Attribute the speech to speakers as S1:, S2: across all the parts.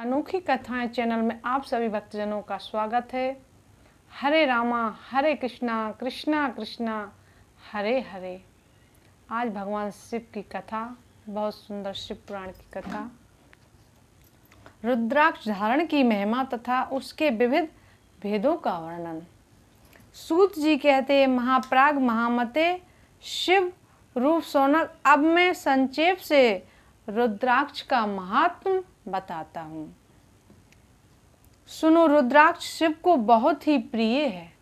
S1: अनोखी कथाएं चैनल में आप सभी भक्तजनों का स्वागत है। हरे रामा हरे कृष्णा कृष्णा कृष्णा हरे हरे। आज भगवान शिव की कथा, बहुत सुंदर शिव पुराण की कथा। रुद्राक्ष धारण की महिमा तथा उसके विविध भेदों का वर्णन। सूत जी कहते, महाप्राग महामते शिव रूप सोनक, अब मैं संक्षेप से रुद्राक्ष का महात्म बताता हूँ। सुनो, रुद्राक्ष शिव को बहुत ही प्रिय है,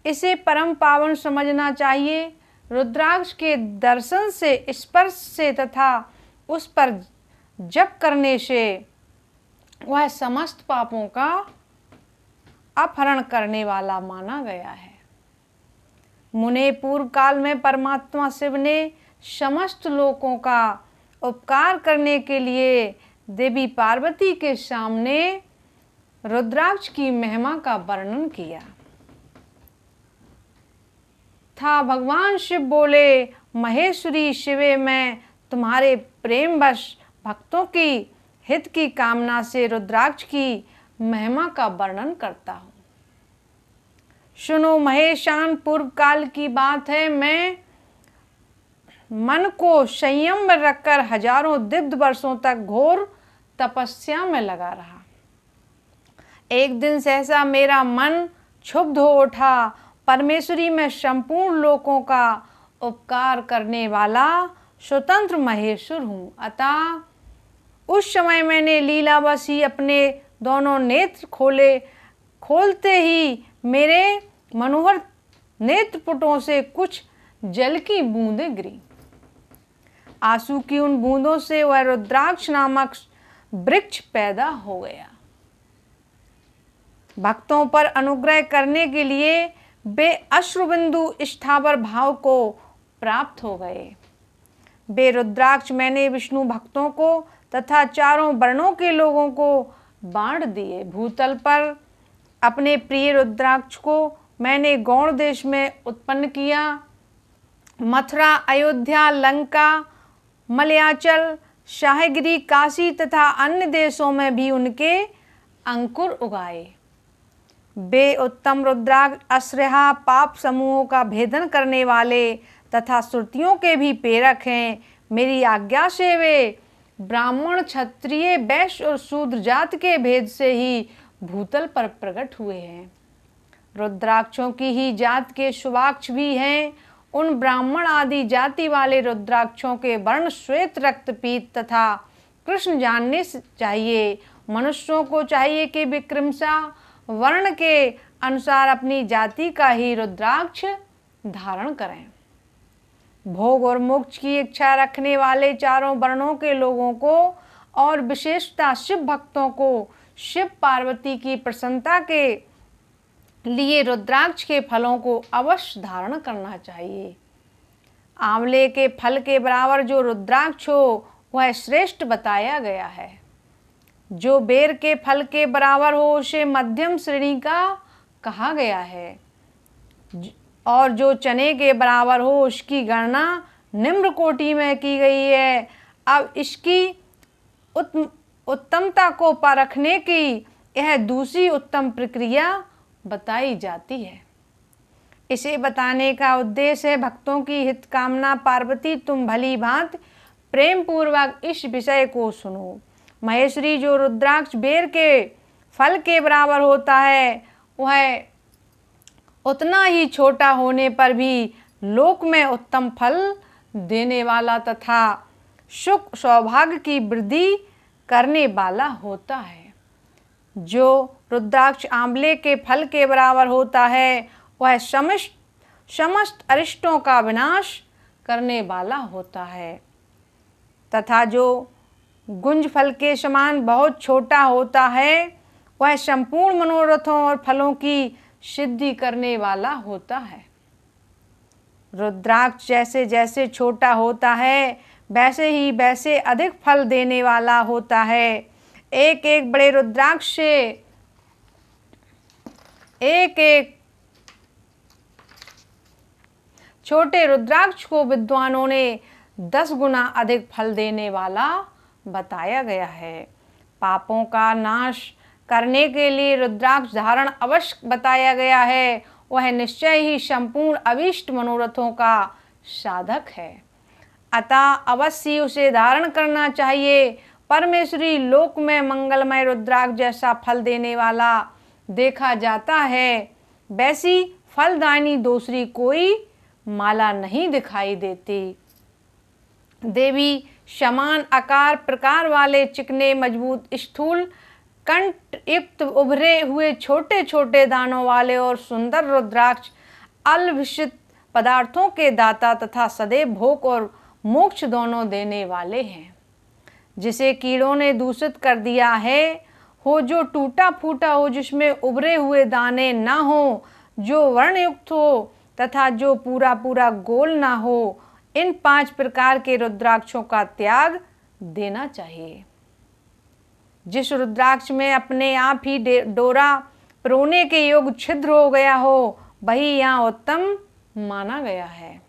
S1: इसे परम पावन समझना चाहिए। रुद्राक्ष के दर्शन से, स्पर्श से तथा उस पर जप करने से वह समस्त पापों का अपहरण करने वाला माना गया है। मुने पूर्व काल में परमात्मा शिव ने समस्त लोकों का उपकार करने के लिए देवी पार्वती के सामने रुद्राक्ष की महिमा का वर्णन किया था। भगवान शिव बोले, महेश्वरी शिवे, मैं तुम्हारे प्रेमवश भक्तों की हित की कामना से रुद्राक्ष की महिमा का वर्णन करता हूँ। सुनो महेशान, पूर्व काल की बात है। मैं मन को संयम में रखकर हजारों दिव्य वर्षों तक घोर तपस्या में लगा रहा। एक दिन सहसा मेरा मन क्षुब्ध हो उठा। परमेश्वरी में संपूर्ण लोकों का उपकार करने वाला स्वतंत्र महेश्वर हूँ। अतः उस समय मैंने लीलावश ही अपने दोनों नेत्र खोलते ही मेरे मनोहर नेत्रपुटों से कुछ जल की बूंदें गिरी। आंसू की उन बूंदों से वह रुद्राक्ष नामक वृक्ष पैदा हो गया। भक्तों पर अनुग्रह करने के लिए वे अश्रुबिंदु स्थावर भाव को प्राप्त हो गए। वे रुद्राक्ष मैंने विष्णु भक्तों को तथा चारों वर्णों के लोगों को बांट दिए। भूतल पर अपने प्रिय रुद्राक्ष को मैंने गौड़ देश में उत्पन्न किया। मथुरा, अयोध्या, लंका, मलयाचल, शाहगिरी, काशी तथा अन्य देशों में भी उनके अंकुर उगाए। वे उत्तम रुद्राक्ष अश्रहा पाप समूहों का भेदन करने वाले तथा श्रुतियों के भी प्रेरक हैं। मेरी आज्ञा से वे ब्राह्मण, क्षत्रिय, वैश्य और शूद्र जात के भेद से ही भूतल पर प्रकट हुए हैं। रुद्राक्षों की ही जात के सुवाक्ष भी हैं। उन ब्राह्मण आदि जाति वाले रुद्राक्षों के वर्ण श्वेत, रक्तपीत तथा कृष्ण जानने चाहिए। मनुष्यों को चाहिए कि विक्रमशः वर्ण के अनुसार अपनी जाति का ही रुद्राक्ष धारण करें। भोग और मोक्ष की इच्छा रखने वाले चारों वर्णों के लोगों को और विशेषतः शिव भक्तों को शिव पार्वती की प्रसन्नता के लिए रुद्राक्ष के फलों को अवश्य धारण करना चाहिए। आंवले के फल के बराबर जो रुद्राक्ष हो वह श्रेष्ठ बताया गया है। जो बेर के फल के बराबर हो उसे मध्यम श्रेणी का कहा गया है, और जो चने के बराबर हो उसकी गणना निम्न कोटि में की गई है। अब इसकी उत्तमता को परखने की यह दूसरी उत्तम प्रक्रिया बताई जाती है। इसे बताने का उद्देश्य है भक्तों की हित कामना। पार्वती, तुम भली भांति प्रेम पूर्वक इस विषय को सुनो। महेश्वरी, जो रुद्राक्ष बेर के फल के बराबर होता है वह उतना ही छोटा होने पर भी लोक में उत्तम फल देने वाला तथा सुख सौभाग्य की वृद्धि करने वाला होता है। जो रुद्राक्ष आंवले के फल के बराबर होता है वह समस्त अरिष्टों का विनाश करने वाला होता है, तथा जो गुंज फल के समान बहुत छोटा होता है वह संपूर्ण मनोरथों और फलों की सिद्धि करने वाला होता है। रुद्राक्ष जैसे जैसे छोटा होता है वैसे ही वैसे अधिक फल देने वाला होता है। एक एक बड़े रुद्राक्ष से एक एक छोटे रुद्राक्ष को विद्वानों ने 10 गुना अधिक फल देने वाला बताया गया है। पापों का नाश करने के लिए रुद्राक्ष धारण अवश्य बताया गया है, वह निश्चय ही संपूर्ण अभीष्ट मनोरथों का साधक है। अतः अवश्य उसे धारण करना चाहिए। परमेश्वरी लोक में मंगलमय रुद्राक्ष जैसा फल देने वाला देखा जाता है, वैसी फलदायिनी दूसरी कोई माला नहीं दिखाई देती। देवी समान आकार प्रकार वाले चिकने मजबूत स्थूल कंठ युक्त उभरे हुए छोटे छोटे दानों वाले और सुंदर रुद्राक्ष अल्पविषित पदार्थों के दाता तथा सदैव भोग और मोक्ष दोनों देने वाले हैं। जिसे कीड़ों ने दूषित कर दिया है हो, जो टूटा फूटा हो, जिसमें उभरे हुए दाने ना हो, जो वर्णयुक्त हो तथा जो पूरा पूरा गोल ना हो, इन 5 प्रकार के रुद्राक्षों का त्याग देना चाहिए। जिस रुद्राक्ष में अपने आप ही डोरा पिरोने के योग छिद्र हो गया हो, वही यहाँ उत्तम माना गया है।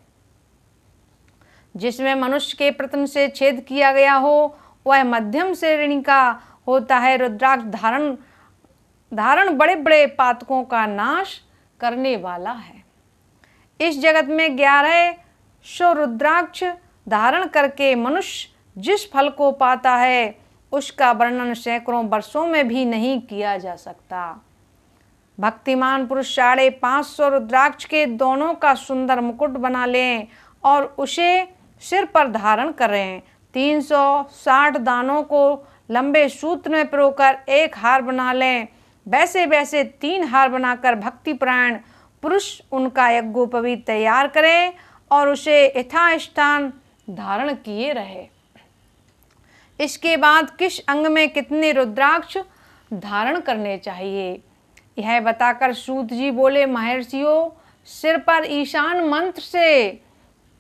S1: जिसमें मनुष्य के प्रतन से छेद किया गया हो, वह मध्यम श्रेणी का होता है। रुद्राक्ष धारण बड़े बड़े पातकों का नाश करने वाला है। इस जगत में 1100 रुद्राक्ष धारण करके मनुष्य जिस फल को पाता है, उसका वर्णन सैकड़ों वर्षों में भी नहीं किया जा सकता। भक्तिमान पुरुष 550 रुद्राक्ष के दोनों का सुंदर मुकुट बना लें और उसे सिर पर धारण करें। 360 दानों को लंबे सूत्र में पिरोकर एक हार बना लें। वैसे वैसे 3 हार बनाकर भक्तिपरायण पुरुष उनका यज्ञोपवीत तैयार करें और उसे यथास्थान धारण किए रहे। इसके बाद किस अंग में कितने रुद्राक्ष धारण करने चाहिए, यह बताकर सूत जी बोले, महर्षियों, सिर पर ईशान मंत्र से,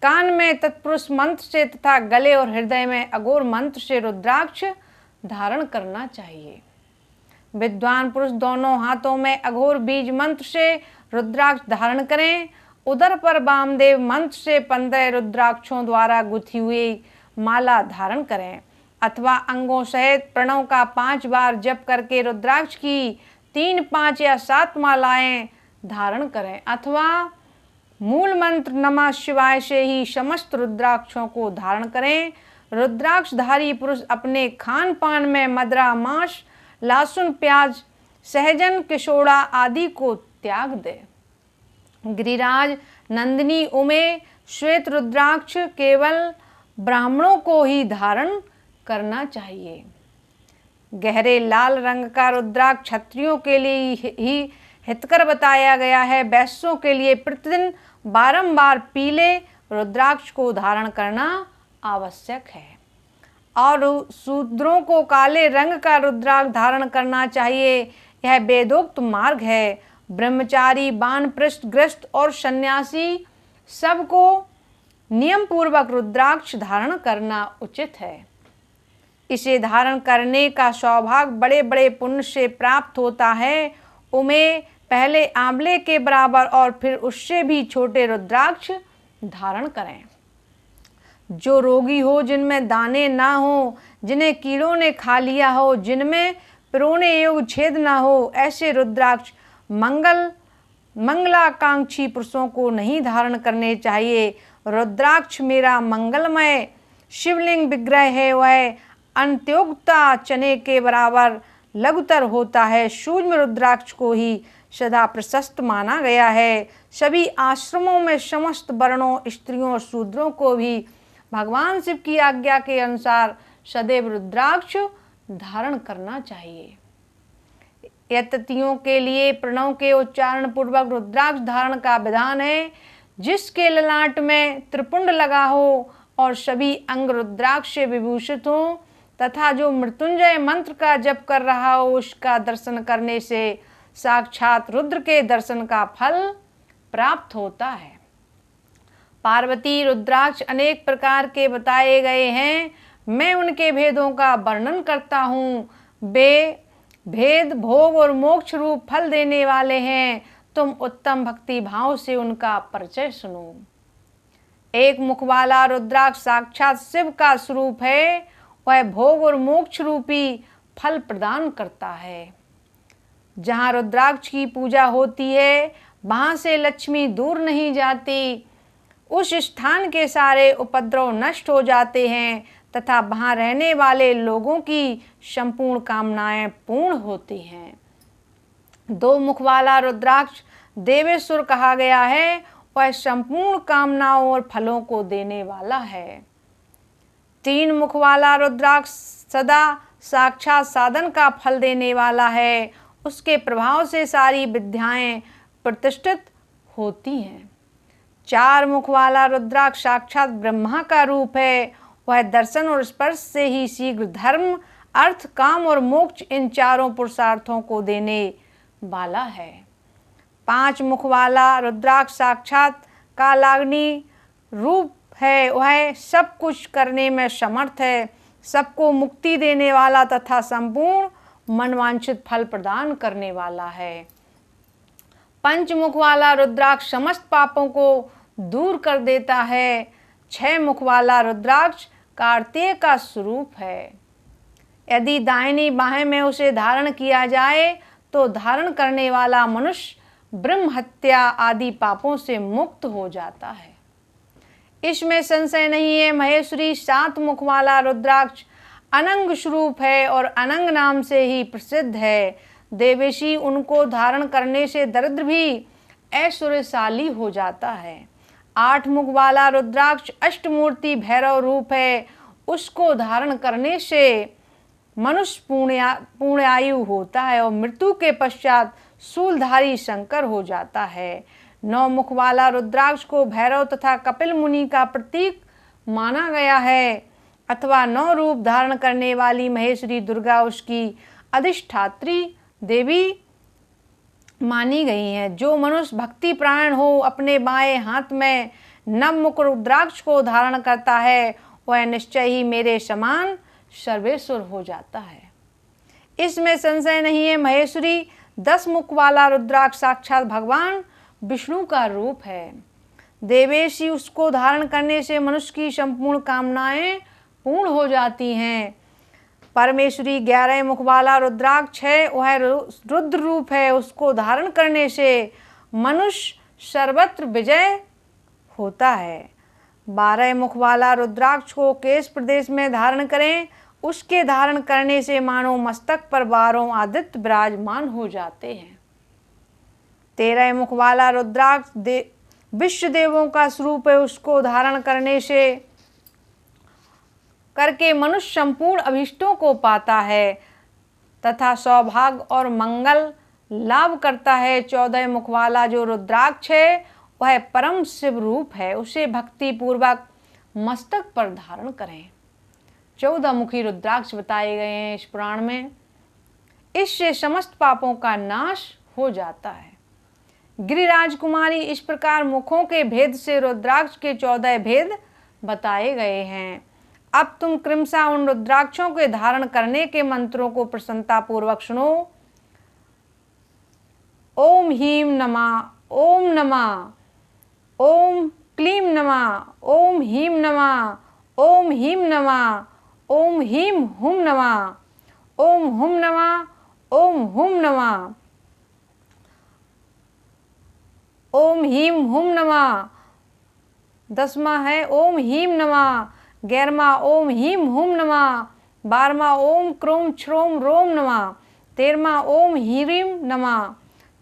S1: कान में तत्पुरुष मंत्र से तथा गले और हृदय में अघोर मंत्र से रुद्राक्ष धारण करना चाहिए। विद्वान पुरुष दोनों हाथों में अघोर बीज मंत्र से रुद्राक्ष धारण करें। उदर पर वामदेव मंत्र से 15 रुद्राक्षों द्वारा गुथी हुई माला धारण करें, अथवा अंगों सहित प्रणव का 5 बार जप करके रुद्राक्ष की 3, 5 या 7 मालाएं धारण करें, अथवा मूल मंत्र नमः शिवाय से ही समस्त रुद्राक्षों को धारण करें। रुद्राक्षधारी पुरुष अपने खान पान में मदरा, मांस, लहसुन, प्याज, सहजन, किशोड़ा आदि को त्याग दे। गिरिराज नंदिनी उमे श्वेत रुद्राक्ष केवल ब्राह्मणों को ही धारण करना चाहिए। गहरे लाल रंग का रुद्राक्ष क्षत्रियों के लिए ही हितकर बताया गया है। वैश्यों के लिए प्रतिदिन बारंबार पीले रुद्राक्ष को धारण करना आवश्यक है और शूद्रों को काले रंग का रुद्राक्ष धारण करना चाहिए। यह वेदोक्त मार्ग है। ब्रह्मचारी, वानप्रस्थ, गृहस्थ और सन्यासी सबको नियम पूर्वक रुद्राक्ष धारण करना उचित है। इसे धारण करने का सौभाग्य बड़े बड़े पुण्य से प्राप्त होता है। उन्हें पहले आंवले के बराबर और फिर उससे भी छोटे रुद्राक्ष धारण करें। जो रोगी हो, जिनमें दाने ना हो, जिन्हें कीड़ों ने खा लिया हो, जिनमें पिरोने योग्य छेद ना हो, ऐसे रुद्राक्ष मंगलाकांक्षी पुरुषों को नहीं धारण करने चाहिए। रुद्राक्ष मेरा मंगलमय शिवलिंग विग्रह है। वह अंत्योक्ता चने के बराबर लघुतर होता है। सूक्ष्म रुद्राक्ष को ही सदा प्रशस्त माना गया है। सभी आश्रमों में समस्त वर्णों, स्त्रियों और शूद्रों को भी भगवान शिव की आज्ञा के अनुसार सदैव रुद्राक्ष धारण करना चाहिए। यतियों के लिए प्रणव के उच्चारण पूर्वक रुद्राक्ष धारण का विधान है। जिसके ललाट में त्रिपुंड लगा हो और सभी अंग रुद्राक्ष से विभूषित हो तथा जो मृत्युंजय मंत्र का जप कर रहा हो, उसका दर्शन करने से साक्षात रुद्र के दर्शन का फल प्राप्त होता है। पार्वती रुद्राक्ष अनेक प्रकार के बताए गए हैं। मैं उनके भेदों का वर्णन करता हूँ। वे भेद भोग और मोक्ष रूप फल देने वाले हैं। तुम उत्तम भक्ति भाव से उनका परिचय सुनो। एक मुख वाला रुद्राक्ष साक्षात शिव का स्वरूप है। वह भोग और मोक्ष रूपी फल प्रदान करता है। जहाँ रुद्राक्ष की पूजा होती है वहाँ से लक्ष्मी दूर नहीं जाती। उस स्थान के सारे उपद्रव नष्ट हो जाते हैं तथा वहाँ रहने वाले लोगों की संपूर्ण कामनाएं पूर्ण होती हैं। 2 मुख वाला रुद्राक्ष देवेश्वर कहा गया है। वह संपूर्ण कामनाओं और फलों को देने वाला है। 3 मुख वाला रुद्राक्ष सदा साक्षात साधन का फल देने वाला है। उसके प्रभाव से सारी विद्याएं प्रतिष्ठित होती हैं। 4 मुख वाला रुद्राक्ष साक्षात ब्रह्मा का रूप है। वह दर्शन और स्पर्श से ही शीघ्र धर्म, अर्थ, काम और मोक्ष इन चारों पुरुषार्थों को देने वाला है। 5 मुख वाला रुद्राक्ष साक्षात कालाग्नि रूप है। वह सब कुछ करने में समर्थ है, सबको मुक्ति देने वाला तथा संपूर्ण मनवांछित फल प्रदान करने वाला है। 5 मुख वाला रुद्राक्ष समस्त पापों को दूर कर देता है। 6 मुख वाला रुद्राक्ष कार्तिकेय का स्वरूप है। यदि दाहिनी बाहें में उसे धारण किया जाए तो धारण करने वाला मनुष्य ब्रह्म हत्या आदि पापों से मुक्त हो जाता है। इसमें संशय नहीं है। महेश्वरी 7 मुख वाला रुद्राक्ष अनंग स्वरूप है और अनंग नाम से ही प्रसिद्ध है। देवेशी उनको धारण करने से दरिद्र भी ऐश्वर्यशाली हो जाता है। 8 मुख वाला रुद्राक्ष अष्टमूर्ति भैरव रूप है। उसको धारण करने से मनुष्य पुण्यायु होता है और मृत्यु के पश्चात शूलधारी शंकर हो जाता है। 9 मुख वाला रुद्राक्ष को भैरव तथा कपिल मुनि का प्रतीक माना गया है अथवा 9 रूप धारण करने वाली महेश्वरी दुर्गा उसकी अधिष्ठात्री देवी मानी गई हैं। जो मनुष्य भक्ति प्राण हो अपने बाएं हाथ में नवमुख रुद्राक्ष को धारण करता है वह निश्चय ही मेरे समान सर्वेश्वर हो जाता है। इसमें संशय नहीं है। महेश्वरी 10 मुख वाला रुद्राक्ष साक्षात भगवान विष्णु का रूप है। देवेशी उसको धारण करने से मनुष्य की संपूर्ण कामनाएं पूर्ण हो जाती हैं। परमेश्वरी 11 मुख वाला रुद्राक्ष है। वह रुद्र रूप है। उसको धारण करने से मनुष्य सर्वत्र विजय होता है। 12 मुख वाला रुद्राक्ष को केश प्रदेश में धारण करें। उसके धारण करने से मानो मस्तक पर 12 आदित्य विराजमान हो जाते हैं। 13 मुख वाला रुद्राक्ष विश्व देवों का स्वरूप है। उसको धारण करके मनुष्य संपूर्ण अभिष्टों को पाता है तथा सौभाग्य और मंगल लाभ करता है। 14 मुख वाला जो रुद्राक्ष है वह परम शिव रूप है। उसे भक्ति पूर्वक मस्तक पर धारण करें। 14 मुखी रुद्राक्ष बताए गए हैं इस पुराण में। इससे समस्त पापों का नाश हो जाता है। गिरिराज कुमारी इस प्रकार मुखों के भेद से रुद्राक्ष के 14 भेद बताए गए हैं। अब तुम क्रमशः उन रुद्राक्षों के धारण करने के मंत्रों को प्रसन्नता पूर्वक सुनो। ओम ह्रीं नमः, ओम नमः, ओम क्लीं नमः, ओम ह्रीं नमः, ओम ह्रीं नमः, ओम ह्रीं हुं नमः, ओम हुं नमः, ओम हुं नमः, ओम ह्रीं हुं नमः। 10वां है ओम ह्रीं नमः। 11वां ओम ह्रीं हुं नमः। 12वां ओम क्रोम श्रोम रोम नमः। 13वां ओम ह्रीं नमः।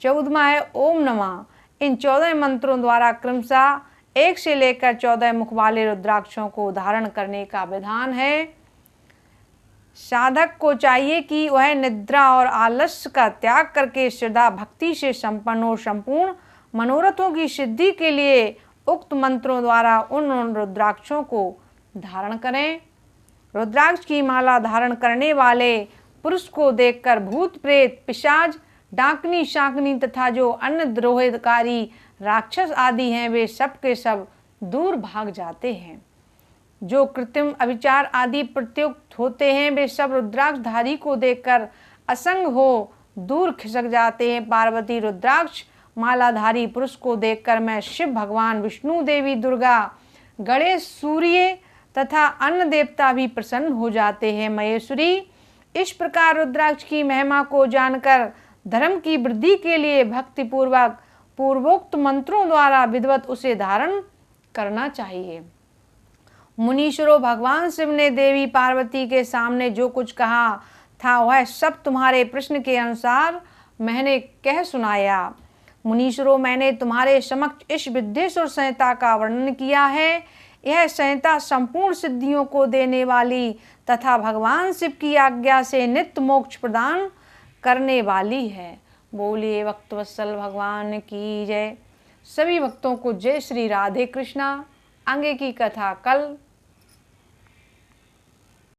S1: 14वां है ओम नमः। इन 14 मंत्रों द्वारा क्रमशः 1 से लेकर 14 मुख वाले रुद्राक्षों को धारण करने का विधान है। साधक को चाहिए कि वह निद्रा और आलस्य का त्याग करके श्रद्धा भक्ति से संपन्न और संपूर्ण मनोरथों की सिद्धि के लिए उक्त मंत्रों द्वारा उन रुद्राक्षों को धारण करें। रुद्राक्ष की माला धारण करने वाले पुरुष को देखकर भूत प्रेत पिशाच डाकनी शाकनी तथा जो अन्य द्रोहकारी राक्षस आदि हैं वे सब के सब दूर भाग जाते हैं। जो कृत्रिम अभिचार आदि प्रत्युक्त होते हैं वे सब रुद्राक्षधारी को देखकर असंग हो दूर खिसक जाते हैं। पार्वती रुद्राक्ष मालाधारी पुरुष को देखकर मैं शिव भगवान विष्णु देवी दुर्गा गणेश सूर्य तथा अन्य देवता भी प्रसन्न हो जाते हैं। महेश्वरी इस प्रकार रुद्राक्ष की महिमा को जानकर धर्म की वृद्धि के लिए भक्ति पूर्वक पूर्वोक्त मंत्रों द्वारा विधिवत उसे धारण करना चाहिए। मुनीश्वरों, भगवान शिव ने देवी पार्वती के सामने जो कुछ कहा था वह सब तुम्हारे प्रश्न के अनुसार मैंने कह सुनाया। मुनीश्वरों, मैंने तुम्हारे समक्ष इस विद्येश्वर संहिता का वर्णन किया है। यह संहिता संपूर्ण सिद्धियों को देने वाली तथा भगवान शिव की आज्ञा से नित्य मोक्ष प्रदान करने वाली है। बोलिए भक्तवत्सल भगवान की जय। सभी भक्तों को जय श्री राधे कृष्णा। आगे की कथा कल